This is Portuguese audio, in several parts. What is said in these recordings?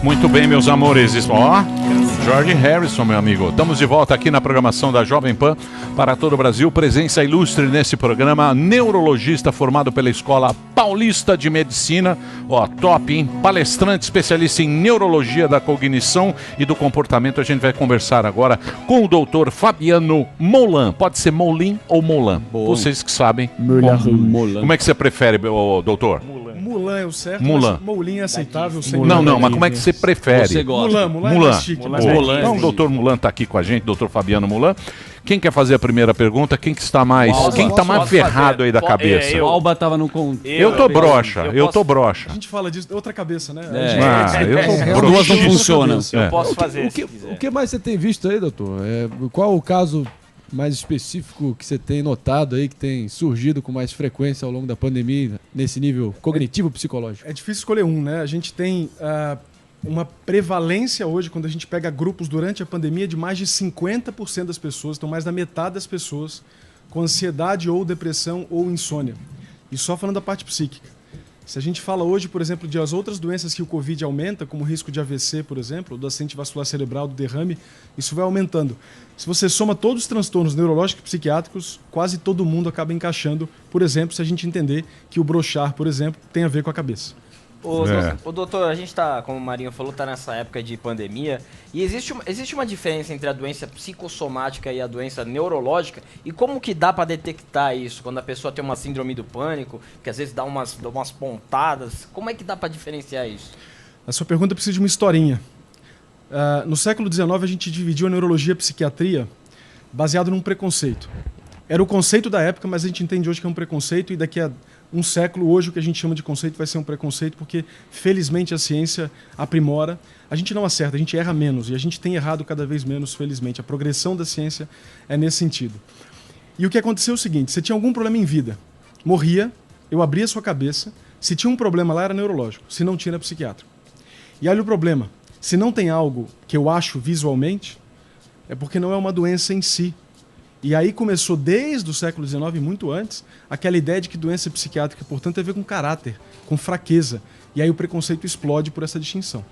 Muito bem, meus amores. Ó, George Harrison, meu amigo. Estamos de volta aqui na programação da Jovem Pan para todo o Brasil. Presença ilustre nesse programa, neurologista formado pela Escola Paulista de Medicina. Ó, top, hein? Palestrante especialista em neurologia da cognição e do comportamento. A gente vai conversar agora com o doutor Fabiano Molan. Pode ser Molin ou Molan. Bom. Vocês que sabem. Molan. Como é que você prefere, doutor? Mulan é o certo, Mulan. Moulin é aceitável. Não, mas como é que você prefere? Você gosta. Mulan é mais chique. Mulan. Então, o doutor Mulan está aqui com a gente, doutor Fabiano Mulan. Quem quer fazer a primeira pergunta? Quem que está mais, mais ferrado aí da cabeça? O Alba estava no... Eu tô broxa. A gente fala disso, outra cabeça, né? Eu tô As duas não funcionam. Eu posso fazer. O que mais você tem visto aí, doutor? Qual o caso mais específico que você tem notado aí, que tem surgido com mais frequência ao longo da pandemia, nesse nível cognitivo-psicológico? É difícil escolher um, né? A gente tem uma prevalência hoje, quando a gente pega grupos durante a pandemia, de mais de 50% das pessoas, então mais da metade das pessoas, com ansiedade ou depressão ou insônia. E só falando da parte psíquica. Se a gente fala hoje, por exemplo, de as outras doenças que o Covid aumenta, como o risco de AVC, por exemplo, do acidente vascular cerebral, do derrame, isso vai aumentando. Se você soma todos os transtornos neurológicos e psiquiátricos, quase todo mundo acaba encaixando, por exemplo, se a gente entender que o brochar, por exemplo, tem a ver com a cabeça. O doutor, a gente está, como o Marinho falou, está nessa época de pandemia e existe uma diferença entre a doença psicossomática e a doença neurológica, e como que dá para detectar isso quando a pessoa tem uma síndrome do pânico, que às vezes dá umas pontadas, como é que dá para diferenciar isso? A sua pergunta precisa de uma historinha. No século XIX a gente dividiu a neurologia e a psiquiatria baseado num preconceito. Era o conceito da época, mas a gente entende hoje que é um preconceito, e daqui a um século, hoje, o que a gente chama de conceito vai ser um preconceito, porque, felizmente, a ciência aprimora. A gente não acerta, a gente erra menos, e a gente tem errado cada vez menos, felizmente. A progressão da ciência é nesse sentido. E o que aconteceu é o seguinte: você tinha algum problema em vida, morria, eu abria a sua cabeça, se tinha um problema lá era neurológico, se não tinha era psiquiátrico. E olha o problema, se não tem algo que eu acho visualmente, é porque não é uma doença em si. E aí começou, desde o século XIX, muito antes, aquela ideia de que doença psiquiátrica, portanto, tem a ver com caráter, com fraqueza. E aí o preconceito explode por essa distinção.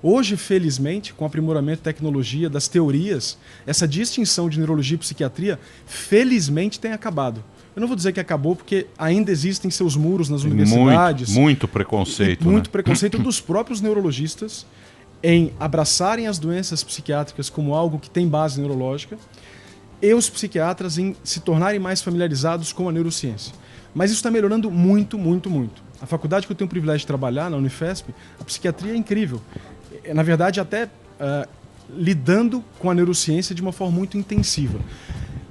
Hoje, felizmente, com o aprimoramento da tecnologia, das teorias, essa distinção de neurologia e psiquiatria, felizmente, tem acabado. Eu não vou dizer que acabou, porque ainda existem seus muros nas universidades. Muito preconceito. Muito preconceito dos próprios neurologistas em abraçarem as doenças psiquiátricas como algo que tem base neurológica, e os psiquiatras em se tornarem mais familiarizados com a neurociência. Mas isso está melhorando muito, muito, muito. A faculdade que eu tenho o privilégio de trabalhar, na Unifesp, a psiquiatria é incrível. Na verdade, até lidando com a neurociência de uma forma muito intensiva.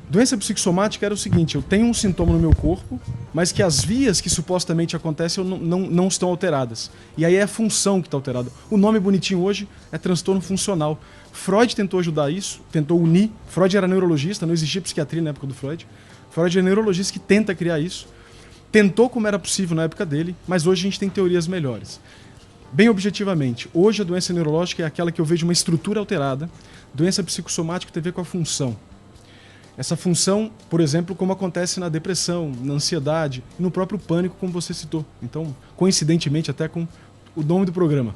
Doença psicossomática era o seguinte: eu tenho um sintoma no meu corpo, mas que as vias que supostamente acontecem não estão alteradas. E aí é a função que está alterada. O nome bonitinho hoje é transtorno funcional. Freud tentou ajudar isso, tentou unir. Freud era neurologista, não existia psiquiatria na época do Freud. Freud é neurologista que tenta criar isso. Tentou como era possível na época dele, mas hoje a gente tem teorias melhores. Bem objetivamente, hoje a doença neurológica é aquela que eu vejo uma estrutura alterada. Doença psicossomática tem a ver com a função. Essa função, por exemplo, como acontece na depressão, na ansiedade e no próprio pânico, como você citou. Então, coincidentemente, até com o nome do programa.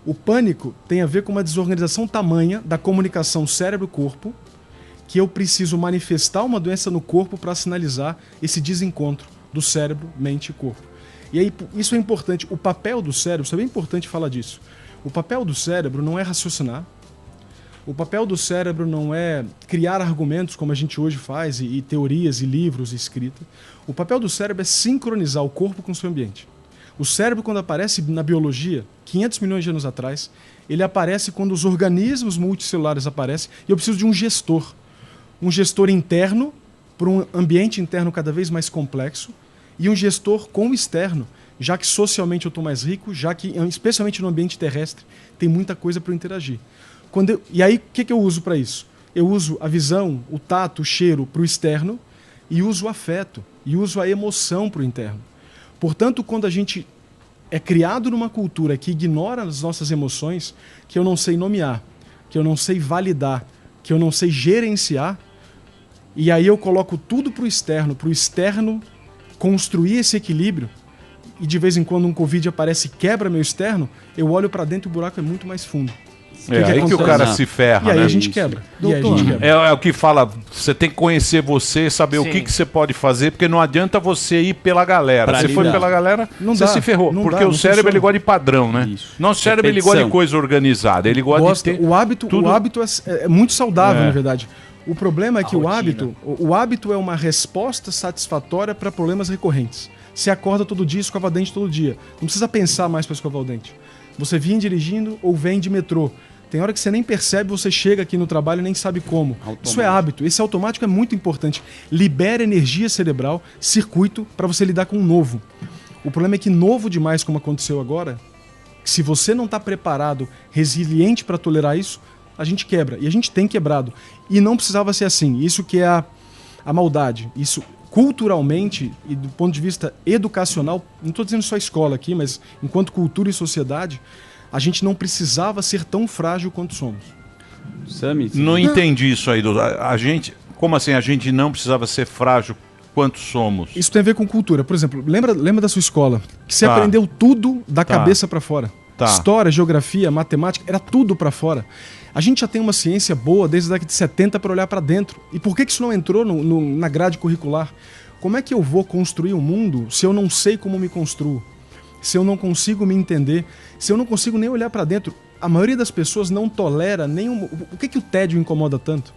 O pânico tem a ver com uma desorganização tamanha da comunicação cérebro-corpo, que eu preciso manifestar uma doença no corpo para sinalizar esse desencontro do cérebro, mente e corpo. E aí, isso é importante. O papel do cérebro, isso é bem importante falar disso. O papel do cérebro não é raciocinar. O papel do cérebro não é criar argumentos, como a gente hoje faz, e teorias, e livros, e escrita. O papel do cérebro é sincronizar o corpo com o seu ambiente. O cérebro, quando aparece na biologia, 500 milhões de anos atrás, ele aparece quando os organismos multicelulares aparecem, e eu preciso de um gestor. Um gestor interno, para um ambiente interno cada vez mais complexo, e um gestor com o externo, já que socialmente eu estou mais rico, já que, especialmente no ambiente terrestre, tem muita coisa para eu interagir. E aí, o que eu uso para isso? Eu uso a visão, o tato, o cheiro para o externo, e uso o afeto, e uso a emoção para o interno. Portanto, quando a gente é criado numa cultura que ignora as nossas emoções, que eu não sei nomear, que eu não sei validar, que eu não sei gerenciar, e aí eu coloco tudo para o externo construir esse equilíbrio, e de vez em quando um Covid aparece e quebra meu externo, eu olho para dentro e o buraco é muito mais fundo. Aí que o cara se ferra, E aí né? a gente quebra. E aí a Doutor, gente quebra. É o que fala, você tem que conhecer você, saber o Sim. que você pode fazer, porque não adianta você ir pela galera. Pra Se for lidar. pela galera, Não você dá, se ferrou. não Porque dá, o não cérebro funciona. ele gosta de padrão, né? Isso. Nosso cérebro ele gosta de Repetição. coisa organizada. Ele gosta Gosta. de ter. O hábito é muito saudável, É. na verdade. O problema é que o rotina. hábito é uma resposta satisfatória para problemas recorrentes. Você acorda todo dia, escova dente todo dia. Não precisa pensar mais para escovar o dente. Você vem dirigindo ou vem de metrô. Tem hora que você nem percebe, você chega aqui no trabalho e nem sabe como. Automático. Isso é hábito. Esse automático é muito importante. Libera energia cerebral, circuito, para você lidar com o novo. O problema é que novo demais, como aconteceu agora, se você não está preparado, resiliente para tolerar isso, a gente quebra. E a gente tem quebrado. E não precisava ser assim. Isso que é a maldade. Isso culturalmente e do ponto de vista educacional, não estou dizendo só escola aqui, mas enquanto cultura e sociedade, a gente não precisava ser tão frágil quanto somos. Sami, Não entendi isso aí, doutor. A gente. Como assim? A gente não precisava ser frágil quanto somos? Isso tem a ver com cultura. Por exemplo, lembra da sua escola? Que você Tá. aprendeu tudo da Tá. cabeça para fora. Tá. História, geografia, matemática, era tudo para fora. A gente já tem uma ciência boa desde a década de 70 para olhar para dentro. E por que isso não entrou na grade curricular? Como é que eu vou construir um mundo se eu não sei como me construo? Se eu não consigo me entender? Se eu não consigo nem olhar para dentro? A maioria das pessoas não tolera nenhum... O que o tédio incomoda tanto?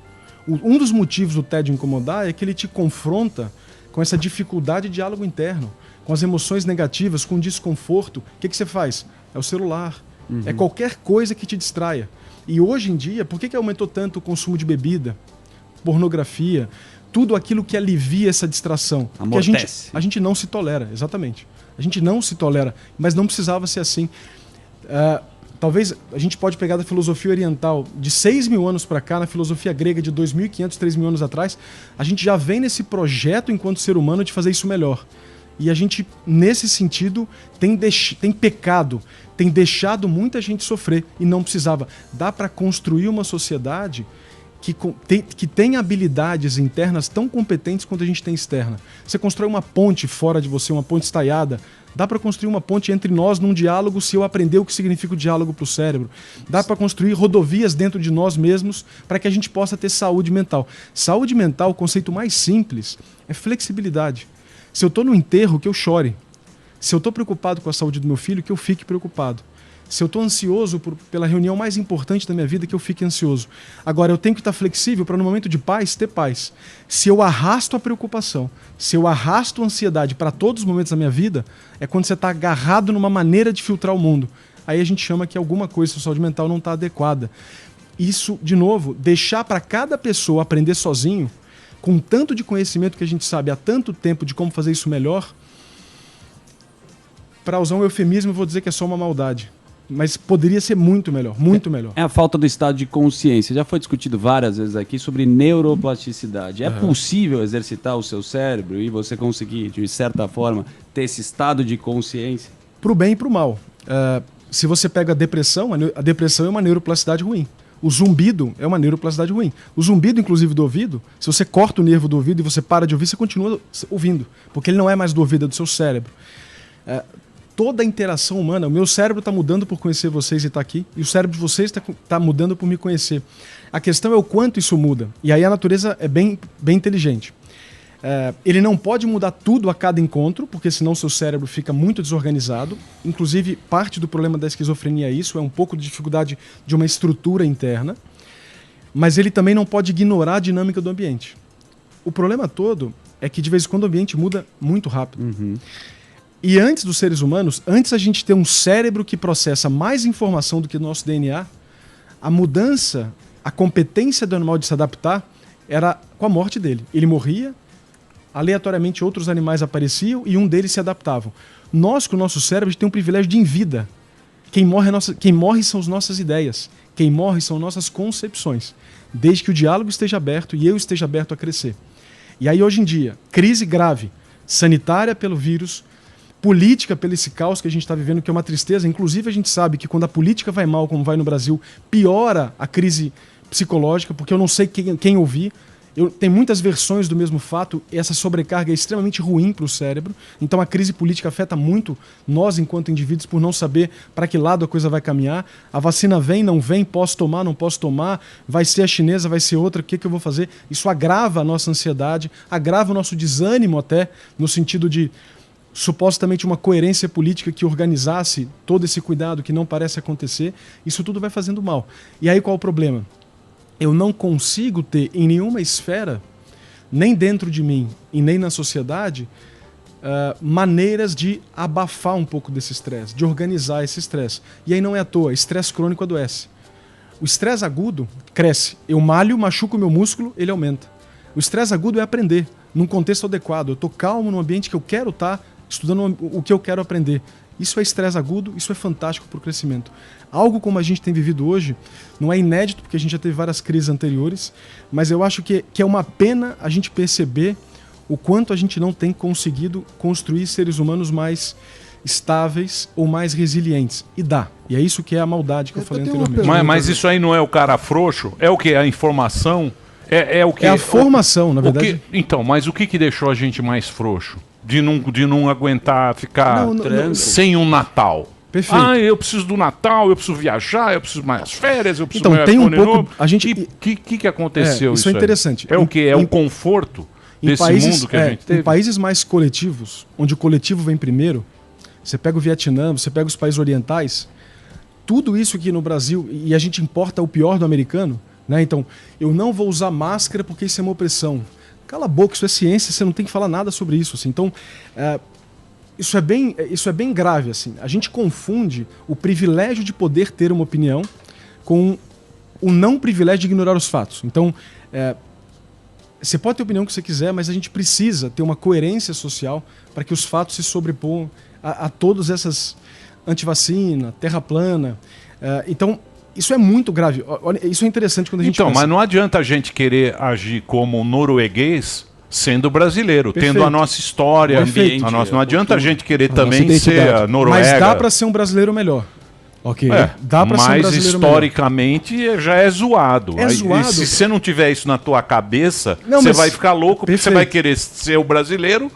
Um dos motivos do tédio incomodar é que ele te confronta com essa dificuldade de diálogo interno, com as emoções negativas, com o desconforto. O que você faz? É o celular. É qualquer coisa que te distraia. E hoje em dia, por que aumentou tanto o consumo de bebida, pornografia, tudo aquilo que alivia essa distração? Porque Amortece. a gente não se tolera, exatamente. A gente não se tolera, mas não precisava ser assim. Talvez a gente pode pegar da filosofia oriental de 6.000 anos para cá, na filosofia grega de 2.500, 3.000 anos atrás, a gente já vem nesse projeto enquanto ser humano de fazer isso melhor. E a gente, nesse sentido, tem pecado, tem deixado muita gente sofrer e não precisava. Dá para construir uma sociedade que tem habilidades internas tão competentes quanto a gente tem externa. Você constrói uma ponte fora de você, uma ponte estaiada. Dá para construir uma ponte entre nós num diálogo se eu aprender o que significa o diálogo para o cérebro. Dá para construir rodovias dentro de nós mesmos para que a gente possa ter saúde mental. Saúde mental, o conceito mais simples, é flexibilidade. Se eu estou no enterro, que eu chore. Se eu estou preocupado com a saúde do meu filho, que eu fique preocupado. Se eu estou ansioso pela reunião mais importante da minha vida, que eu fique ansioso. Agora, eu tenho que estar flexível para, no momento de paz, ter paz. Se eu arrasto a preocupação, se eu arrasto a ansiedade para todos os momentos da minha vida, é quando você está agarrado numa maneira de filtrar o mundo. Aí a gente chama que alguma coisa da saúde mental não está adequada. Isso, de novo, deixar para cada pessoa aprender sozinho, com tanto de conhecimento que a gente sabe há tanto tempo de como fazer isso melhor, para usar um eufemismo, eu vou dizer que é só uma maldade. Mas poderia ser muito melhor, muito melhor. É a falta do estado de consciência. Já foi discutido várias vezes aqui sobre neuroplasticidade. É possível exercitar o seu cérebro e você conseguir, de certa forma, ter esse estado de consciência? Para o bem e para o mal. Se você pega a depressão é uma neuroplasticidade ruim. O zumbido é uma neuroplasticidade ruim. O zumbido, inclusive, do ouvido, se você corta o nervo do ouvido e você para de ouvir, você continua ouvindo. Porque ele não é mais do ouvido, é do seu cérebro. Toda a interação humana, o meu cérebro está mudando por conhecer vocês e estar aqui, e o cérebro de vocês está mudando por me conhecer. A questão é o quanto isso muda. E aí a natureza é bem inteligente. Ele não pode mudar tudo a cada encontro, porque senão seu cérebro fica muito desorganizado. Inclusive, parte do problema da esquizofrenia é isso, é um pouco de dificuldade de uma estrutura interna. Mas ele também não pode ignorar a dinâmica do ambiente. O problema todo é que, de vez em quando, o ambiente muda muito rápido. E antes dos seres humanos, antes a gente ter um cérebro que processa mais informação do que o nosso DNA, a mudança, a competência do animal de se adaptar era com a morte dele. Ele morria, aleatoriamente outros animais apareciam e um deles se adaptavam. Nós, com o nosso cérebro, a gente tem um privilégio de ir em vida. Quem morre são as nossas ideias. Quem morre são nossas concepções. Desde que o diálogo esteja aberto e eu esteja aberto a crescer. E aí, hoje em dia, crise grave, sanitária pelo vírus, política pelo esse caos que a gente está vivendo, que é uma tristeza. Inclusive, a gente sabe que quando a política vai mal, como vai no Brasil, piora a crise psicológica, porque eu não sei quem ouvir. Tem muitas versões do mesmo fato, e essa sobrecarga é extremamente ruim para o cérebro. Então a crise política afeta muito nós, enquanto indivíduos, por não saber para que lado a coisa vai caminhar. A vacina vem, não vem, posso tomar, não posso tomar, vai ser a chinesa, vai ser outra, o que eu vou fazer? Isso agrava a nossa ansiedade, agrava o nosso desânimo até, no sentido de supostamente uma coerência política que organizasse todo esse cuidado que não parece acontecer. Isso tudo vai fazendo mal. E aí qual o problema? Eu não consigo ter em nenhuma esfera, nem dentro de mim e nem na sociedade, maneiras de abafar um pouco desse estresse, de organizar esse estresse. E aí não é à toa, estresse crônico adoece. O estresse agudo cresce. Eu malho, machuco o meu músculo, ele aumenta. O estresse agudo é aprender, num contexto adequado. Eu estou calmo num ambiente que eu quero estar, estudando o que eu quero aprender. Isso é estresse agudo, isso é fantástico para o crescimento. Algo como a gente tem vivido hoje não é inédito, porque a gente já teve várias crises anteriores, mas eu acho que é uma pena a gente perceber o quanto a gente não tem conseguido construir seres humanos mais estáveis ou mais resilientes. E dá. E é isso que é a maldade que eu falei anteriormente. Mas isso aí não é o cara frouxo? É o que? A informação? É o que? É a formação, na verdade. Então, mas o que deixou a gente mais frouxo? De não aguentar ficar sem um Natal. Perfeito. Eu preciso do Natal, eu preciso viajar, eu preciso mais férias, eu preciso então, mais tem um pouco. A gente. O que aconteceu? Isso é interessante. É o que? É o conforto desse mundo que a gente teve? Em países mais coletivos, onde o coletivo vem primeiro, você pega o Vietnã, você pega os países orientais, tudo isso aqui no Brasil, e a gente importa o pior do americano, né? Então, eu não vou usar máscara porque isso é uma opressão. Cala a boca, isso é ciência, você não tem que falar nada sobre isso. Assim. Então, isso é bem grave. Assim. A gente confunde o privilégio de poder ter uma opinião com o não privilégio de ignorar os fatos. Então, você pode ter a opinião que você quiser, mas a gente precisa ter uma coerência social para que os fatos se sobreponham a todas essas antivacina, terra plana. Então, isso é muito grave. Olha, isso é interessante quando a gente pensa. Mas não adianta a gente querer agir como norueguês sendo brasileiro, Perfeito. tendo a nossa história, Perfeito. não adianta a gente querer também ser a Noruega. Mas dá para ser um brasileiro melhor. Ok. Dá para ser um brasileiro historicamente melhor. Já é zoado. Zoado. E se você não tiver isso na tua cabeça, você vai ficar louco, porque você vai querer ser o brasileiro,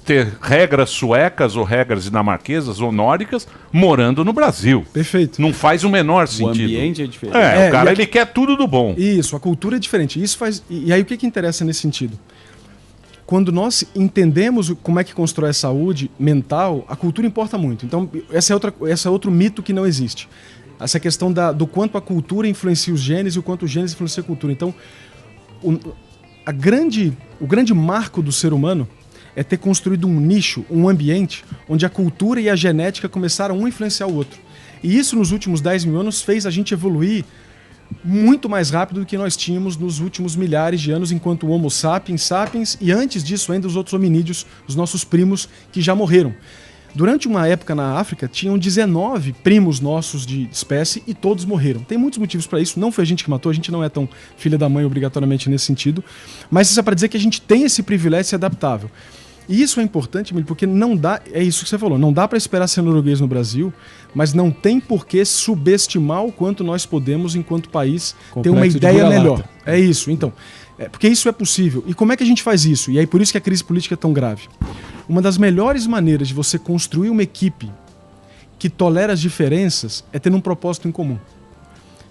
ter regras suecas ou regras dinamarquesas ou nórdicas morando no Brasil. Perfeito. Não faz o menor sentido. O ambiente é diferente. O cara ele quer tudo do bom. Isso, a cultura é diferente. Isso faz. E aí o que interessa nesse sentido? Quando nós entendemos como é que constrói a saúde mental, a cultura importa muito. Então, esse é outro mito que não existe. Essa questão do quanto a cultura influencia os genes e o quanto os genes influenciam a cultura. Então, o grande marco do ser humano é ter construído um nicho, um ambiente, onde a cultura e a genética começaram um a influenciar o outro. E isso, nos últimos 10 mil anos, fez a gente evoluir muito mais rápido do que nós tínhamos nos últimos milhares de anos, enquanto o Homo sapiens, e antes disso ainda os outros hominídeos, os nossos primos, que já morreram. Durante uma época na África, tinham 19 primos nossos de espécie e todos morreram. Tem muitos motivos para isso, não foi a gente que matou, a gente não é tão filha da mãe obrigatoriamente nesse sentido, mas isso é para dizer que a gente tem esse privilégio de ser adaptável. E isso é importante, porque não dá, é isso que você falou, não dá para esperar ser norueguês no Brasil, mas não tem por que subestimar o quanto nós podemos, enquanto país, ter uma ideia melhor. É isso, então. Porque isso é possível. E como é que a gente faz isso? E aí por isso que a crise política é tão grave. Uma das melhores maneiras de você construir uma equipe que tolera as diferenças é ter um propósito em comum.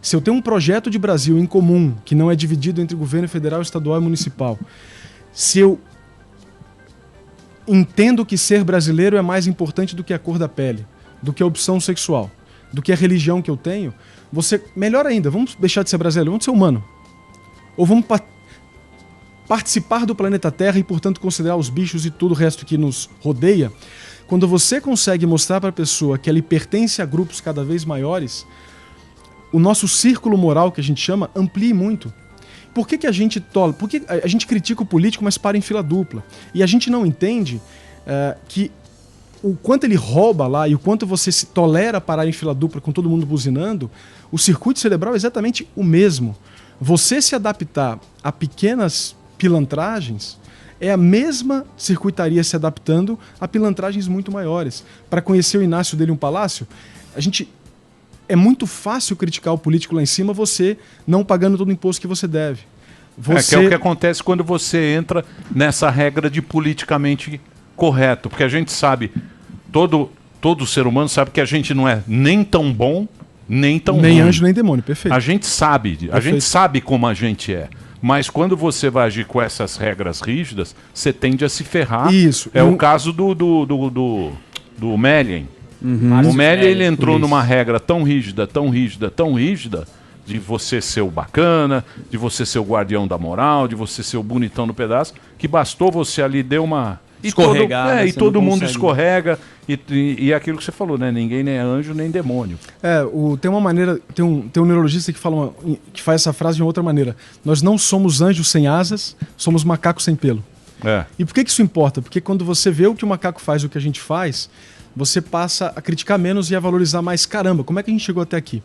Se eu tenho um projeto de Brasil em comum, que não é dividido entre governo federal, estadual e municipal, se eu entendo que ser brasileiro é mais importante do que a cor da pele, do que a opção sexual, do que a religião que eu tenho, melhor ainda, vamos deixar de ser brasileiro, vamos ser humano. Ou vamos participar do planeta Terra e, portanto, considerar os bichos e tudo o resto que nos rodeia. Quando você consegue mostrar para a pessoa que ela pertence a grupos cada vez maiores, o nosso círculo moral, que a gente chama, amplia muito. Por que a gente Porque a gente critica o político, mas para em fila dupla? E a gente não entende que o quanto ele rouba lá e o quanto você se tolera parar em fila dupla com todo mundo buzinando, o circuito cerebral é exatamente o mesmo. Você se adaptar a pequenas pilantragens é a mesma circuitaria se adaptando a pilantragens muito maiores. Para conhecer o Inácio dele um palácio, é muito fácil criticar o político lá em cima, você não pagando todo o imposto que você deve. Que é o que acontece quando você entra nessa regra de politicamente correto. Porque a gente sabe, todo ser humano sabe que a gente não é nem tão bom, nem tão Nem ruim. anjo, nem demônio, perfeito. A gente sabe, a gente sabe como a gente é. Mas quando você vai agir com essas regras rígidas, você tende a se ferrar. Isso. É o caso do Mellen. O Mellen, ele entrou numa regra tão rígida, tão rígida, tão rígida, de você ser o bacana, de você ser o guardião da moral, de você ser o bonitão no pedaço, que bastou você ali dar uma... Escorregar, né? E Você todo não mundo consegue. escorrega, e é aquilo que você falou, né? Ninguém nem é anjo, nem demônio. Tem uma maneira, tem um neurologista que que faz essa frase de uma outra maneira. Nós não somos anjos sem asas, somos macacos sem pelo. E por que isso importa? Porque quando você vê o que o macaco faz e o que a gente faz, você passa a criticar menos e a valorizar mais. Caramba, como é que a gente chegou até aqui?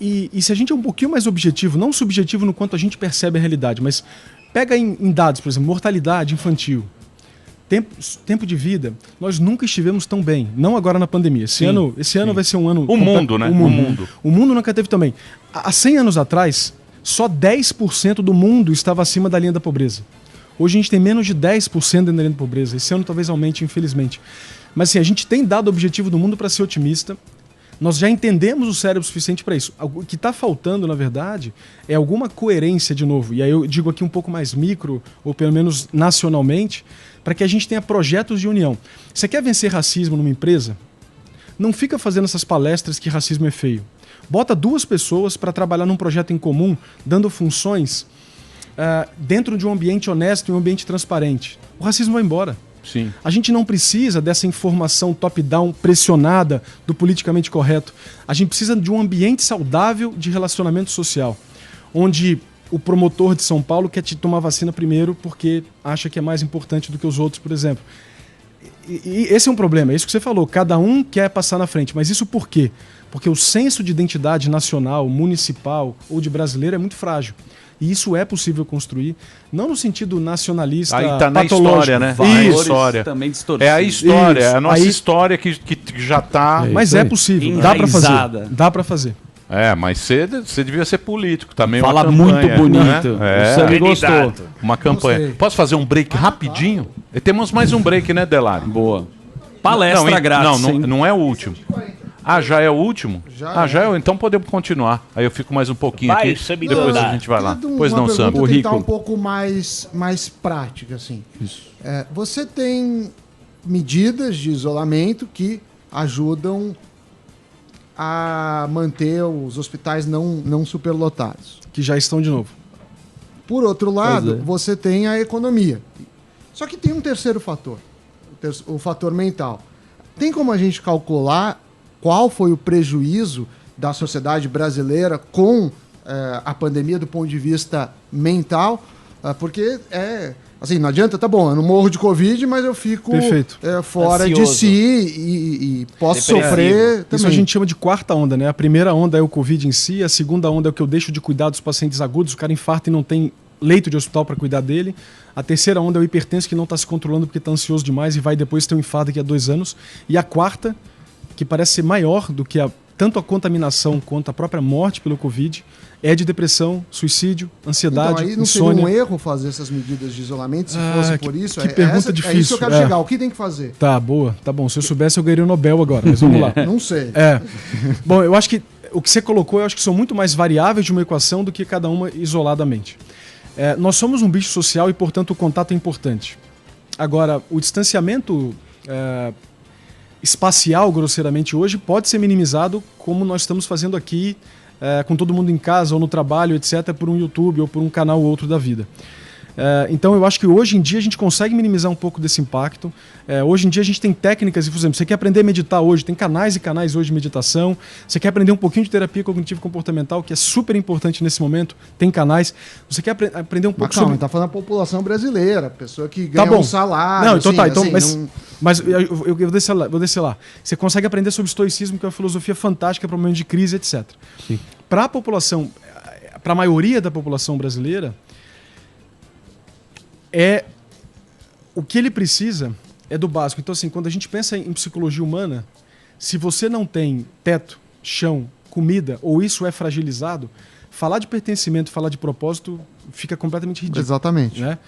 E se a gente é um pouquinho mais objetivo, não subjetivo no quanto a gente percebe a realidade, mas pega em dados, por exemplo, mortalidade infantil, tempo de vida, nós nunca estivemos tão bem. Não agora na pandemia. Esse ano vai ser um ano... O mundo, né? O mundo nunca teve também. Há 100 anos atrás, só 10% do mundo estava acima da linha da pobreza. Hoje a gente tem menos de 10% da linha da pobreza. Esse ano talvez aumente, infelizmente. Mas assim, a gente tem dado o objetivo do mundo para ser otimista. Nós já entendemos o cérebro suficiente para isso. O que está faltando, na verdade, é alguma coerência de novo. E aí eu digo aqui um pouco mais micro, ou pelo menos nacionalmente, para que a gente tenha projetos de união. Você quer vencer racismo numa empresa? Não fica fazendo essas palestras que racismo é feio. Bota 2 pessoas para trabalhar num projeto em comum, dando funções dentro de um ambiente honesto e um ambiente transparente. O racismo vai embora. Sim. A gente não precisa dessa informação top-down pressionada do politicamente correto. A gente precisa de um ambiente saudável de relacionamento social, onde o promotor de São Paulo quer te tomar vacina primeiro porque acha que é mais importante do que os outros, por exemplo. E esse é um problema, é isso que você falou. Cada um quer passar na frente, mas isso por quê? Porque o senso de identidade nacional, municipal ou de brasileiro é muito frágil. E isso é possível construir, não no sentido nacionalista, aí tá na patológico. história, né? Valores História. também distorcidos. É a história, Isso. é a nossa Aí- história que já tá... Mas isso é aí. possível, dá pra Enraizada. fazer. Dá pra fazer. Mas você devia ser político também. Fala uma campanha, muito bonito. Né? O Sammy gostou. Uma campanha. Gostei. Posso fazer um break rapidinho? E temos mais um break, né, Delari? Boa. Palestra grátis, Não, hein? não é o último. Já é o último? Já é. Então podemos continuar. Aí eu fico mais um pouquinho Vai, aqui. Sammy, Depois dá. a gente vai lá. Uma Pois não, pergunta Sam. tentar Rico. um pouco mais prática, assim. Você tem medidas de isolamento que ajudam a manter os hospitais não superlotados. Que já estão de novo. Por outro lado, Pois é. você tem a economia. Só que tem um terceiro fator, o fator mental. Tem como a gente calcular qual foi o prejuízo da sociedade brasileira com a pandemia do ponto de vista mental? Porque assim, não adianta, tá bom, eu não morro de Covid, mas eu fico Perfeito. fora Ansioso. de si e posso Depressivo. sofrer também. Isso a gente chama de quarta onda, né? A primeira onda é o Covid em si, a segunda onda é o que eu deixo de cuidar dos pacientes agudos, o cara infarta e não tem leito de hospital para cuidar dele. A terceira onda é o hipertenso que não está se controlando porque está ansioso demais e vai depois ter um infarto daqui a 2 anos. E a quarta, que parece ser maior do que tanto a contaminação quanto a própria morte pelo Covid, é de depressão, suicídio, ansiedade, Então, aí não insônia. seria um erro fazer essas medidas de isolamento se fosse por isso? que pergunta É isso difícil. que eu quero chegar. O que tem que fazer? Tá, boa. Tá bom. Se eu soubesse, eu ganharia o Nobel agora. Mas vamos lá. Não sei. Bom, eu acho que o que você colocou, eu acho que são muito mais variáveis de uma equação do que cada uma isoladamente. Nós somos um bicho social e, portanto, o contato é importante. Agora, o distanciamento espacial, grosseiramente, hoje, pode ser minimizado como nós estamos fazendo aqui, com todo mundo em casa ou no trabalho, etc., por um YouTube ou por um canal ou outro da vida. Então eu acho que hoje em dia a gente consegue minimizar um pouco desse impacto. Hoje em dia a gente tem técnicas, por exemplo, você quer aprender a meditar hoje, tem canais e canais hoje de meditação. Você quer aprender um pouquinho de terapia cognitivo-comportamental, que é super importante nesse momento, tem canais. Você quer aprender um Mas pouco calma, sobre... tá falando da população brasileira, pessoa que Tá ganha bom. um salário. Não, então assim, tá, então, assim, mas eu vou descer lá. Você consegue aprender sobre estoicismo, que é uma filosofia fantástica para momentos de crise, etc. Para a população, para a maioria da população brasileira, o que ele precisa é do básico. Então, assim, quando a gente pensa em psicologia humana, se você não tem teto, chão, comida, ou isso é fragilizado, falar de pertencimento, falar de propósito, fica completamente ridículo. Exatamente. Né?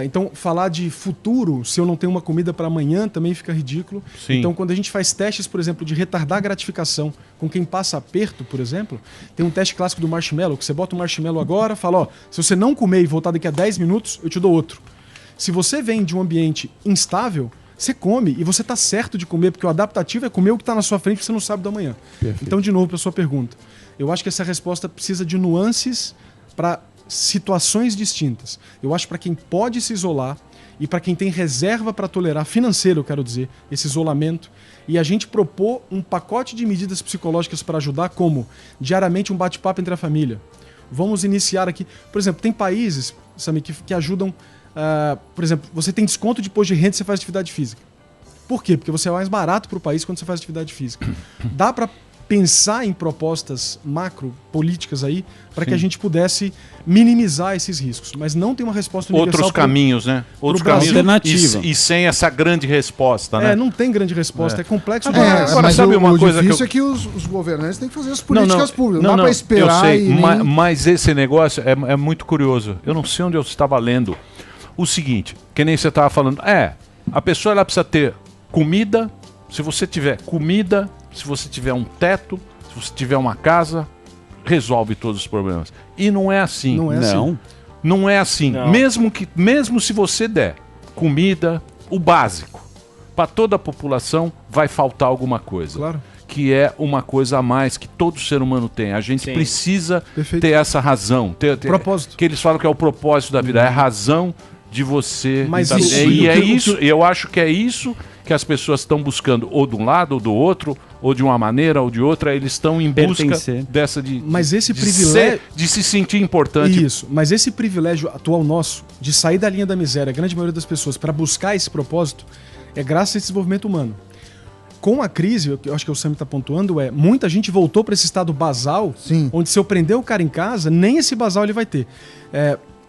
Então, falar de futuro, se eu não tenho uma comida para amanhã, também fica ridículo. Sim. Então, quando a gente faz testes, por exemplo, de retardar a gratificação com quem passa aperto, por exemplo, tem um teste clássico do marshmallow, que você bota o marshmallow agora, fala, ó, se você não comer e voltar daqui a 10 minutos, eu te dou outro. Se você vem de um ambiente instável, você come e você está certo de comer, porque o adaptativo é comer o que está na sua frente que você não sabe do amanhã. Perfeito. Então, de novo, para a sua pergunta, eu acho que essa resposta precisa de nuances para situações distintas. Eu acho que para quem pode se isolar e para quem tem reserva para tolerar, financeiro, eu quero dizer, esse isolamento, e a gente propor um pacote de medidas psicológicas para ajudar, como diariamente um bate-papo entre a família. Vamos iniciar aqui. Por exemplo, tem países, Samir, que ajudam. Por exemplo, você tem desconto de imposto de renda e você faz atividade física. Por quê? Porque você é mais barato para o país quando você faz atividade física. Dá para pensar em propostas macro, políticas aí, para que a gente pudesse minimizar esses riscos. Mas não tem uma resposta universal. Outros caminhos, né? Outros Brasil. caminhos. Alternativa. E sem essa grande resposta, né? Não tem grande resposta, é complexo Agora, demais. agora sabe uma coisa difícil que eu- é que os governantes têm que fazer as políticas públicas. Não, dá não, para esperar eu sei, e nem... mas esse negócio é muito curioso. Eu não sei onde eu estava lendo. O seguinte, que nem você estava falando. A pessoa ela precisa ter comida. Se você tiver comida, se você tiver um teto, se você tiver uma casa, resolve todos os problemas. E não é assim. Não é assim. Não. Não é assim. Não. Mesmo se você der comida, o básico, para toda a população vai faltar alguma coisa. Claro. Que é uma coisa a mais que todo ser humano tem. A gente Sim. precisa Perfeito. ter essa razão. Ter Propósito. Que eles falam que é o propósito da vida. É a razão de você... Mas da- isso- e é o que- isso, eu acho que é isso que as pessoas estão buscando, ou de um lado ou do outro, ou de uma maneira ou de outra, eles estão em busca Pertencer. dessa de... Mas esse de privilégio- de se sentir importante. Isso, mas esse privilégio atual nosso de sair da linha da miséria, a grande maioria das pessoas, para buscar esse propósito, é graças a esse desenvolvimento humano. Com a crise, o que eu acho que o Sam está pontuando muita gente voltou para esse estado basal, Sim. onde se eu prender o cara em casa, nem esse basal ele vai ter.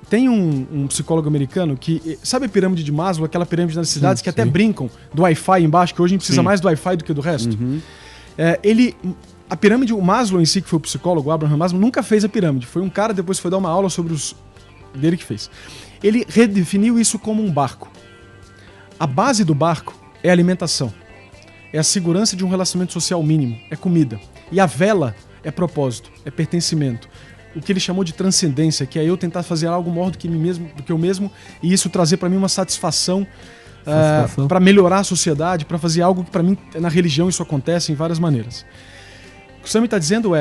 Tem um psicólogo americano que... Sabe a pirâmide de Maslow, aquela pirâmide das cidades que até brincam do Wi-Fi embaixo, que hoje a gente precisa mais do Wi-Fi do que do resto? A pirâmide, o Maslow em si, que foi o psicólogo, o Abraham Maslow, nunca fez a pirâmide. Foi um cara, depois foi dar uma aula sobre os... dele que fez. Ele redefiniu isso como um barco. A base do barco é a alimentação. É a segurança de um relacionamento social mínimo. É comida. E a vela é propósito, é pertencimento. O que ele chamou de transcendência, que é eu tentar fazer algo maior do que mim mesmo, do que eu mesmo, e isso trazer para mim uma satisfação para melhorar a sociedade, para fazer algo que para mim na religião isso acontece em várias maneiras. O que o Sam está dizendo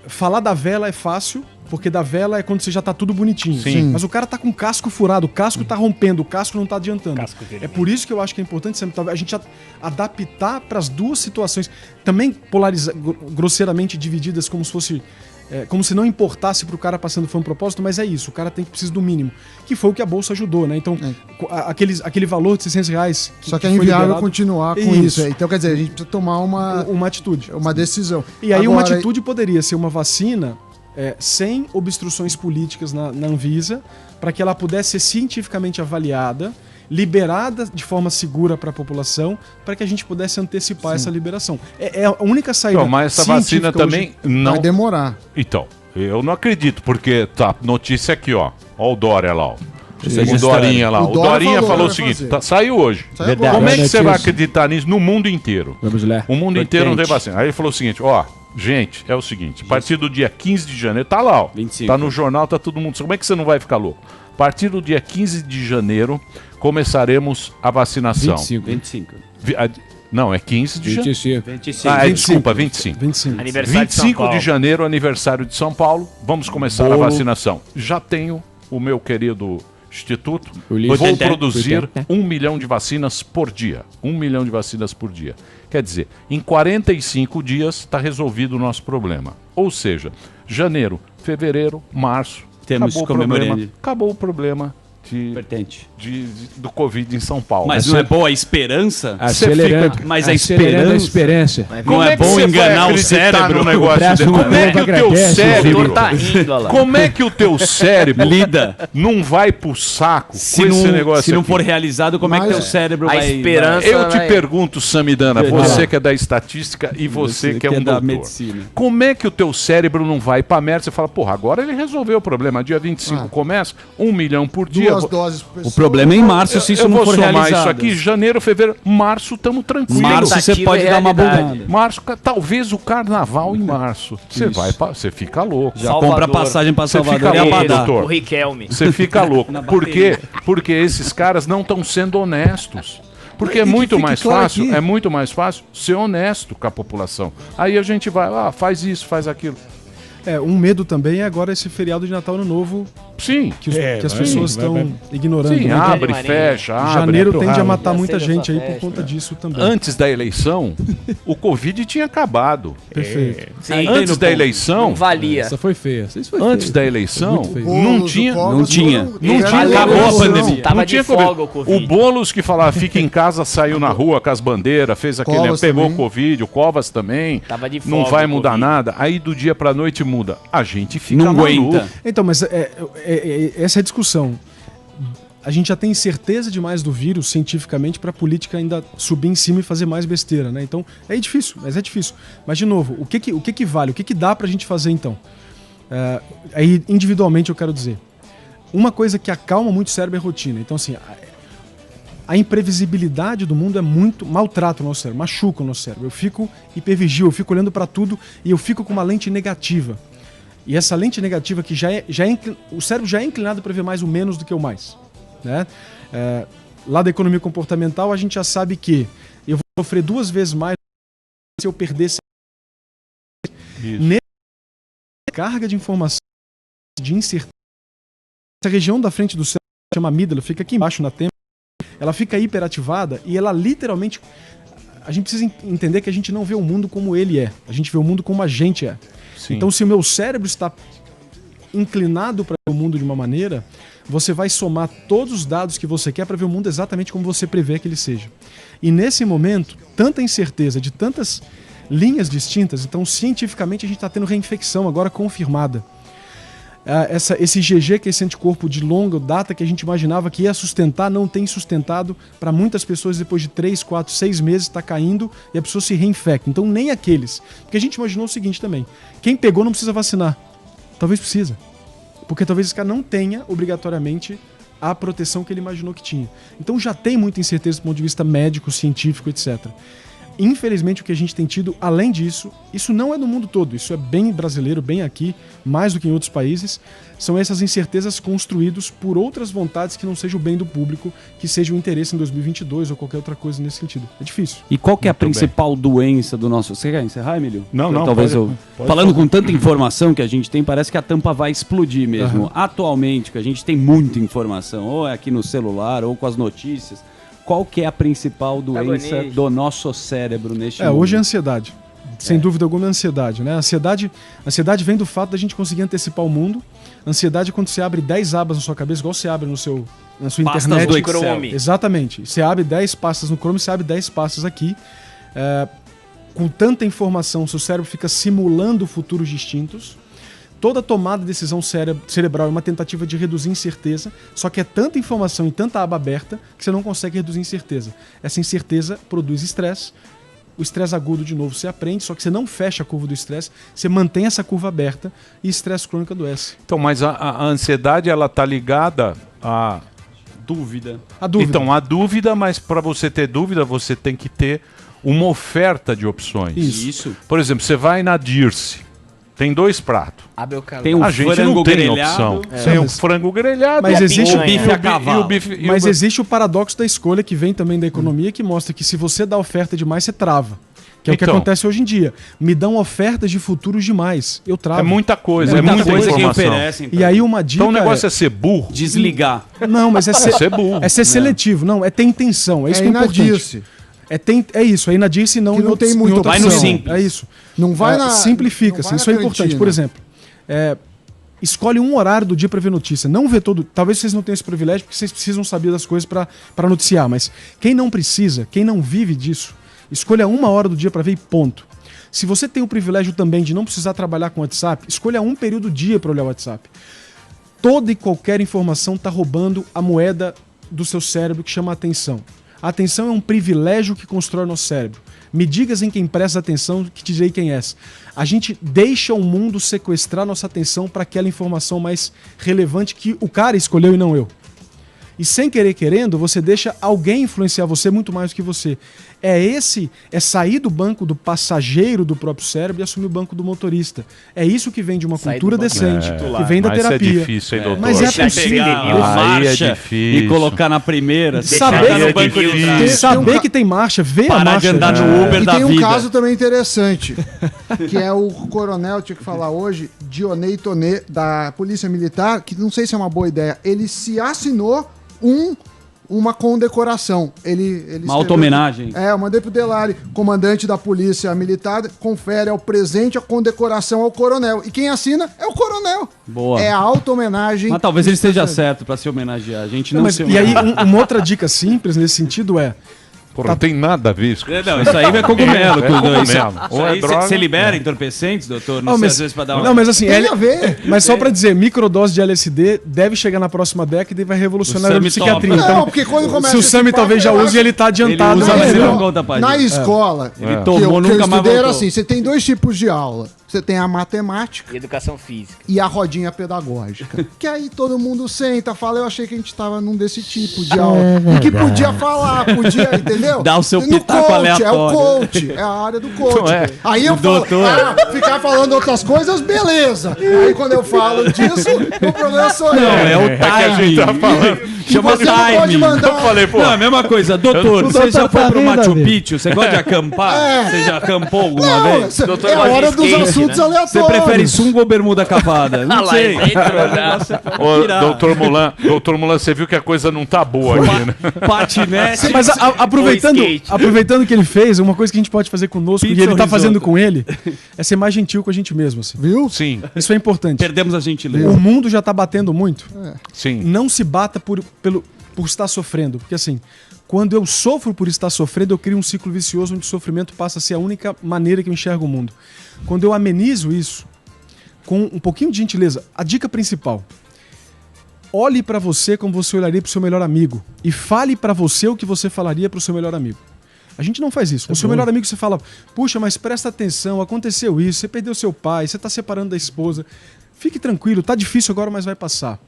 falar da vela é fácil, porque da vela é quando você já tá tudo bonitinho. Sim. Mas o cara tá com o casco furado, o casco tá rompendo, o casco não tá adiantando. Casco vermelho. É por isso que eu acho que é importante Sam, a gente adaptar para as duas situações, também grosseiramente divididas como se fosse como se não importasse pro cara passando fome propósito, mas é isso, o cara precisa do mínimo, que foi o que a Bolsa ajudou, né? Então, aquele valor de R$600... Só que é foi inviável liberado, continuar com isso. Então, quer dizer, a gente precisa tomar uma atitude. uma decisão. E aí Agora, uma atitude poderia ser uma vacina sem obstruções políticas na Anvisa, para que ela pudesse ser cientificamente avaliada, liberada de forma segura para a população, para que a gente pudesse antecipar essa liberação. É a única saída. Então, mas essa vacina científica também não... vai demorar. Então, eu não acredito, porque tá, notícia aqui, ó. Ó o Dória lá, ó. Isso é O Dorinha lá. O O Dória Dorinha falou, falou o vai seguinte, fazer. saiu hoje. Saiu agora. Como é que você vai Notícia. acreditar nisso no mundo inteiro? Vamos lá. O mundo inteiro não tem vacina. Aí ele falou o seguinte, ó, gente, é o seguinte, a partir do dia 15 de janeiro, tá lá, ó. 25. Tá no jornal, tá todo mundo. Como é que você não vai ficar louco? A partir do dia 15 de janeiro, começaremos a vacinação. 25. Não, é 15 de janeiro. 25. 25. Ah, desculpa, 25. 25. Aniversário de São 25 Paulo. de janeiro, aniversário de São Paulo. Vamos começar a vacinação. Já tenho o meu querido instituto. Ulisses. Vou Teté. produzir Teté. 1 milhão de vacinas por dia. 1 milhão de vacinas por dia. Quer dizer, em 45 dias está resolvido o nosso problema. Ou seja, janeiro, fevereiro, março. Temos acabou o problema. comemorando. Acabou o problema do Covid em São Paulo. Mas não é boa a esperança? Mas a esperança. Não é bom enganar o cérebro. Negócio desse? Como é que o teu cérebro como é que o teu cérebro lida? Não vai pro saco com esse negócio se não aqui? for realizado, como é que teu cérebro vai... esperança Eu te pergunto, Samidana, você que é da estatística e você que é um da doutor. medicina. Como é que o teu cérebro não vai pra merda? Você fala, porra, agora ele resolveu o problema. Dia 25 começa, 1 milhão por dia. 2 doses por pessoa. O problema é em março, se isso não for realizado. Eu vou somar isso aqui, janeiro, fevereiro, março, tamo tranquilo. Março você pode dar uma bugada. Março, talvez o carnaval em março. Você fica louco. Já compra passagem pra Salvador fica e louco, Abadá. doutor. O Riquelme. Você fica louco. Por quê? Porque esses caras não estão sendo honestos. Porque é muito mais fácil, é muito mais fácil ser honesto com a população. Aí a gente vai, faz isso, faz aquilo. Um medo também é agora esse feriado de Natal Ano Novo. Sim. Que as pessoas estão ignorando. Sim, né? abre, fecha, abre. Janeiro tende a matar muita gente aí por conta disso também. Antes da eleição, o Covid tinha acabado. Perfeito. Sim. Antes da eleição, Não valia. Essa foi feia. antes da eleição, Não tinha. Acabou a pandemia. Tava não tinha de folga o o Covid. Boulos que falava fica em casa, saiu na rua com as bandeiras, fez aquele, Covas pegou também. o Covid, o Covas também. Tava de Não folga vai o mudar Covid. nada. Aí do dia pra noite muda. A gente fica Não maluco. aguenta. Então, mas essa é a discussão. A gente já tem certeza demais do vírus cientificamente para a política ainda subir em cima e fazer mais besteira, né? Então é difícil, mas é difícil. Mas de novo, o que vale? O que dá para a gente fazer então? Aí individualmente eu quero dizer, uma coisa que acalma muito o cérebro é a rotina. Então assim, a imprevisibilidade do mundo é muito maltrata o nosso cérebro, machuca o nosso cérebro. Eu fico hipervigil, eu fico olhando para tudo e eu fico com uma lente negativa. E essa lente negativa que o cérebro já é inclinado para ver mais o menos do que o mais. Né? Lá da economia comportamental, a gente já sabe que eu vou sofrer 2 vezes mais se eu perder nessa carga de informação, de incerteza. Essa região da frente do cérebro, que chama amígdala, fica aqui embaixo na têmpora, ela fica hiperativada e ela literalmente... A gente precisa entender que a gente não vê o mundo como ele é, a gente vê o mundo como a gente é. Sim. Então, se o meu cérebro está inclinado para ver o mundo de uma maneira, você vai somar todos os dados que você quer para ver o mundo exatamente como você prevê que ele seja. E nesse momento, tanta incerteza de tantas linhas distintas, então cientificamente a gente está tendo reinfecção agora confirmada. Esse IgG, que é esse anticorpo de longa data que a gente imaginava que ia sustentar, não tem sustentado. Para muitas pessoas, depois de 3, 4, 6 meses, está caindo e a pessoa se reinfecta. Então nem aqueles. Porque a gente imaginou o seguinte também, quem pegou não precisa vacinar. Talvez precisa. Porque talvez esse cara não tenha, obrigatoriamente, a proteção que ele imaginou que tinha. Então já tem muita incerteza do ponto de vista médico, científico, etc. Infelizmente, o que a gente tem tido, além disso, isso não é no mundo todo, isso é bem brasileiro, bem aqui, mais do que em outros países, são essas incertezas construídas por outras vontades que não seja o bem do público, que seja o interesse em 2022 ou qualquer outra coisa nesse sentido. É difícil. E qual que é a principal doença do nosso... Você quer encerrar, Emílio? Não, Talvez pode falando com tanta informação que a gente tem, parece que a tampa vai explodir mesmo. Atualmente, que a gente tem muita informação, ou é aqui no celular, ou com as notícias... Qual que é a principal doença do nosso cérebro neste momento? Hoje é a ansiedade. Sem dúvida alguma é a ansiedade, né? A ansiedade vem do fato da gente conseguir antecipar o mundo. A ansiedade é quando você abre 10 abas na sua cabeça, igual você abre na sua pastas internet. do Excel. Chrome. Exatamente. Você abre 10 pastas no Chrome, você abre 10 pastas aqui. Com tanta informação, seu cérebro fica simulando futuros distintos. Toda tomada de decisão cerebral é uma tentativa de reduzir incerteza, só que é tanta informação e tanta aba aberta que você não consegue reduzir incerteza. Essa incerteza produz estresse. O estresse agudo, de novo, você aprende, só que você não fecha a curva do estresse, você mantém essa curva aberta e estresse crônico adoece. Então, mas a ansiedade, ela tá ligada à dúvida. A dúvida. Então, a dúvida, mas para você ter dúvida, você tem que ter uma oferta de opções. Isso. Por exemplo, você vai na Dirce. Tem 2 pratos. Abre o carro. Tem um A gente frango não tem grelhado. opção. Tem o frango grelhado. Mas existe o bife a cavalo. Mas existe o paradoxo da escolha, que vem também da economia, que mostra que se você dá oferta demais, você trava. Que é o que Então. acontece hoje em dia. Me dão ofertas de futuros demais. Eu travo. É muita coisa, é Muita muita coisa que informação. oferecem. E aí uma dica Então o negócio é ser burro. Desligar. Não, mas é ser burro. É ser seletivo. Não, é ter intenção. É isso que é importante. Dirce. É isso, aí na Dirce não... Que não tem muita Vai no simples. É isso. Não vai na... Simplifica-se, não vai isso é na importante. cantina. Por exemplo, escolhe um horário do dia para ver notícia. Não vê todo. Talvez vocês não tenham esse privilégio porque vocês precisam saber das coisas para noticiar. Mas quem não precisa, quem não vive disso, escolha uma hora do dia para ver e ponto. Se você tem o privilégio também de não precisar trabalhar com WhatsApp, escolha um período do dia para olhar o WhatsApp. Toda e qualquer informação está roubando a moeda do seu cérebro que chama atenção. A atenção é um privilégio que constrói nosso cérebro. Me digas em quem presta atenção que te direi quem és. A gente deixa o mundo sequestrar nossa atenção para aquela informação mais relevante que o cara escolheu e não eu. E sem querer querendo, você deixa alguém influenciar você muito mais do que você. É sair do banco do passageiro do próprio cérebro e assumir o banco do motorista. É isso que vem de uma cultura decente, que vem da terapia. É difícil, hein, doutor? Mas é possível. Marcha e colocar na primeira. Saber que tem marcha, ver a marcha. Parar de andar no Uber E da tem um vida. caso também interessante, que é o coronel, tinha que falar hoje, Dionei Tonê, da Polícia Militar, que não sei se é uma boa ideia, ele se assinou uma condecoração. Uma auto-homenagem. Eu mandei pro Delari, comandante da Polícia Militar, confere ao presente a condecoração ao coronel. E quem assina é o coronel. Boa. É a auto-homenagem. Mas talvez ele esteja certo para se homenagear. A gente não se E aí, uma outra dica simples nesse sentido é... Porra, não tem nada a ver isso. Não, isso aí é cogumelo. Ou é droga. Você libera entorpecentes, doutor? Não, sei, às vezes pra dar uma... Não, mas assim, Tem a ver. Mas só pra dizer, microdose de LSD deve chegar na próxima década e vai revolucionar a psiquiatria. Não, porque quando começa se o Sami talvez já use, ele tá adiantado. Ele usa, mas ele não conta pra Na gente. escola, Ele que tomou, eu nunca mais estudei era voltou. assim, você tem dois tipos de aula. Você tem a matemática E educação física. e a rodinha pedagógica. Que aí todo mundo senta, fala, eu achei que a gente tava num desse tipo de aula. E que podia falar, podia, entendeu? Dá o seu No pitaco coach, aleatório. é o coach, é a área do coach. Não é. Aí eu falo, ficar falando outras coisas, beleza. Aí quando eu falo disso, o problema sou eu. Não, é o É que a gente timing. tá falando. E Chama você não pode timing. mandar... Eu falei, pô. Não, é a mesma coisa. Doutor, você já foi pro Machu Picchu? Você gosta de acampar? É. Você já acampou alguma Não, vez? Doutor é a gosta de hora dos skate, assuntos né? aleatórios. Você prefere sunga ou bermuda cavada? Não lá sei. dentro, né? Ô, doutor Mulan, você viu que a coisa não tá boa aqui, né? Patinete. Mas aproveitando, Ou skate. aproveitando o que ele fez, uma coisa que a gente pode fazer conosco Pizza e ele ou tá risoto? fazendo com ele é ser mais gentil com a gente mesmo. Assim. Viu? Sim, Isso é importante. Perdemos a gentileza. O mundo já tá batendo muito. sim. Não se bata por estar sofrendo. Porque assim, quando eu sofro por estar sofrendo, eu crio um ciclo vicioso onde o sofrimento passa a ser a única maneira que eu enxergo o mundo. Quando eu amenizo isso com um pouquinho de gentileza, a dica principal: olhe pra você como você olharia pro seu melhor amigo e fale pra você o que você falaria pro seu melhor amigo. A gente não faz isso. Com o seu melhor amigo você fala: puxa, mas presta atenção, aconteceu isso, você perdeu seu pai, você tá separando da esposa. Fique tranquilo, tá difícil agora, mas vai passar.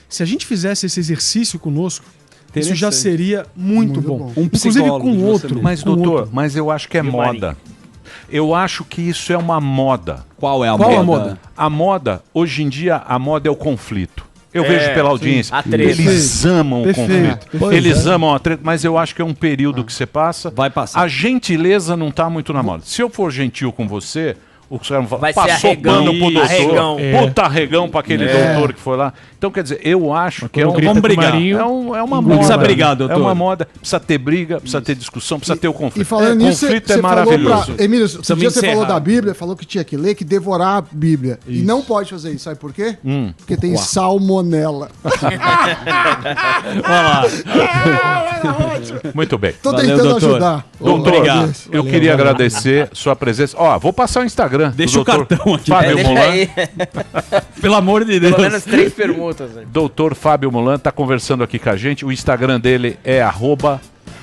Se a gente fizesse esse exercício conosco, isso já seria muito bom. Um Inclusive psicólogo com de o você outro. mesmo. Mas, com o doutor, outro. mas eu acho que é E o moda. Eu acho que isso é uma moda. Qual é a Qual moda? a moda? A moda, hoje em dia, a moda é o conflito. Eu vejo pela audiência. a treta. Eles amam o Perfeito, conflito. perfeito. Eles amam a treta, mas eu acho que é um período que você passa. Vai passar. A gentileza não tá muito na moda. Se eu for gentil com você, o cara Vai ser passou arregão. pano pro doutor. Arregão. Puta arregão pra aquele doutor que foi lá. Então, quer dizer, eu acho que é, Vamos brigar. é uma Não moda. precisa brigar, doutor. É uma moda. Precisa ter briga, precisa ter discussão, precisa ter o conflito. E falando nisso, conflito você é maravilhoso. falou pra... Emílio, outro Precisamos dia você falou encerrar. da Bíblia, falou que tinha que ler, que devorar a Bíblia. E não pode fazer isso, sabe por quê? Porque tem salmonela. Olha lá. Muito bem. Tô Valeu, tentando doutor. ajudar. Doutor, Obrigado. eu queria agradecer sua presença. Ó, vou passar o Instagram. Deixa do o doutor cartão aqui. Fábio Deixa Mulan. aí. Pelo amor de Deus. Pelo menos 3 permutas. Né? Doutor Fábio Mulan está conversando aqui com a gente. O Instagram dele é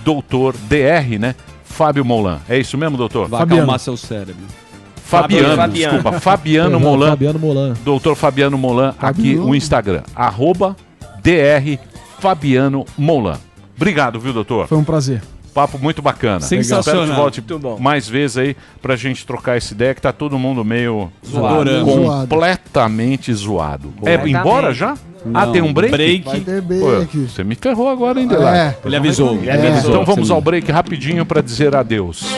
@doutordr, né? Fábio Mulan. É isso mesmo, doutor? Vai Fabiano. acalmar seu cérebro. Fabiano, Fabiano. desculpa. Fabiano Mulan. Fabiano Molan. Doutor Fabiano Mulan, aqui o Instagram. @dr Fabiano Mulan. Obrigado, viu, doutor? Foi um prazer. Papo muito bacana. Sensacional. Espero que volte Muito bom. mais vezes aí pra gente trocar essa ideia, que tá todo mundo meio Zoado. completamente zoado. É embora já? Ah, Não. tem um break? Vai ter Pô, break. você me ferrou agora, hein, Delari? É. Ele avisou. Ele avisou. Então vamos ao break rapidinho pra dizer adeus.